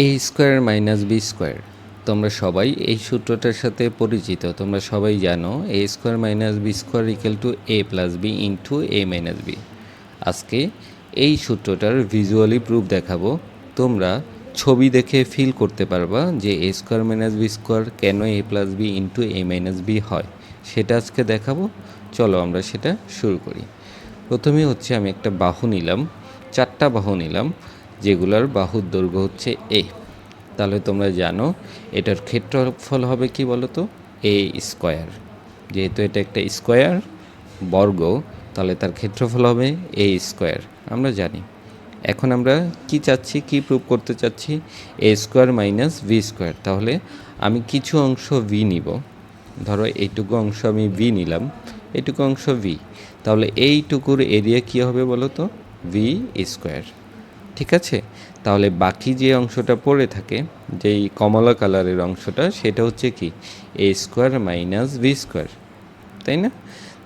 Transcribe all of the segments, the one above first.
এ square minus b square. তোমরা সবাই এই সূত্রটার সাথে পরিচিত। তোমরা সবাই জানো a square minus b square equal to a plus b into a minus b. আজকে এই সূত্রটার ভিজুয়ালি প্রুফ দেখাবো। তোমরা ছবি দেখে ফিল করতে পারবা যে এ স্কোয়ার মাইনাস বি স্কোয়ার কেন এ plus b into a minus B হয়, সেটা আজকে দেখাবো। চলো আমরা সেটা শুরু করি। প্রথমে হচ্ছে আমি একটা বাহু নিলাম, 4টা বাহু নিলাম, যেগুলোর বাহুর দৈর্ঘ্য হচ্ছে এ। তাহলে তোমরা জানো এটার ক্ষেত্রফল হবে কি বলো তো, এ স্কোয়ার। যেহেতু এটা একটা স্কোয়ার বর্গ, তাহলে তার ক্ষেত্রফল হবে এ স্কোয়ার, আমরা জানি। এখন আমরা কি চাচ্ছি, কি প্রুভ করতে চাচ্ছি, এ স্কোয়ার মাইনাস ভি স্কোয়ার। তাহলে আমি কিছু অংশ ভি নিব, ধরো এইটুকু অংশ আমি ভি নিলাম, এইটুকু অংশ ভি। তাহলে এইটুকুর এরিয়া কী হবে বলো তো, ভি স্কোয়ার। ঠিক আছে, তাহলে বাকি যে অংশটা পড়ে থাকে, যেই কমলা কালারের অংশটা, সেটা হচ্ছে কি এ স্কোয়ার মাইনাস ভি স্কোয়ার, তাই না?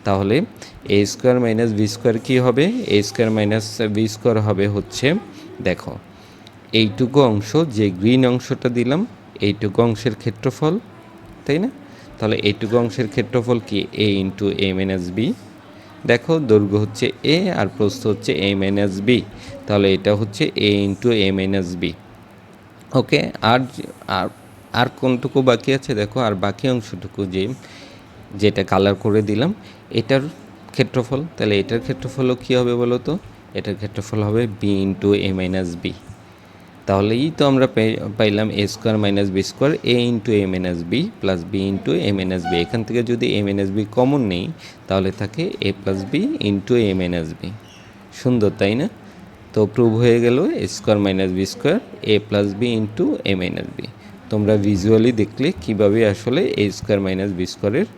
তাহলে এ স্কোয়ার মাইনাস ভি স্কোয়ার কী হবে, এ স্কোয়ার মাইনাস ভি স্কোয়ার হবে হচ্ছে, দেখো এইটুকু অংশ, যে গ্রিন অংশটা দিলাম, এইটুকু অংশের ক্ষেত্রফল, তাই না? তাহলে এইটুকু অংশের ক্ষেত্রফল কি এ ইন্টু এ মাইনাস বি। দেখো দৈর্ঘ্য হচ্ছে এ আর প্রস্থ হচ্ছে এ মাইনাস বি, তাহলে এটা হচ্ছে এ ইন্টু এ মাইনাস বি। ওকে, আর আর আর কোনটুকু বাকি আছে দেখো, আর বাকি অংশটুকু যেটা কালার করে দিলাম, এটার ক্ষেত্রফল। তাহলে এটার ক্ষেত্রফলও কী হবে বলো তো, এটার ক্ষেত্রফল হবে b into a minus b. তাহলেই তো আমরা পাইলাম a square minus b square, a into a minus b plus b into a minus b. এখান থেকে যদি এ মাইনাস বি কমন নেই, তাহলে থাকে এ plus b into a minus B. সুন্দর, তাই না? তো প্রুভ হয়ে গেল এ square minus b square A plus b into a minus B. তোমরা ভিজুয়ালি দেখলে কীভাবে আসলে এ স্কোয়ার মাইনাস বি স্কোয়ারের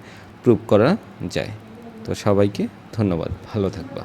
প্রুভ করা যায়। তো সবাইকে ধন্যবাদ, ভালো থাকবা।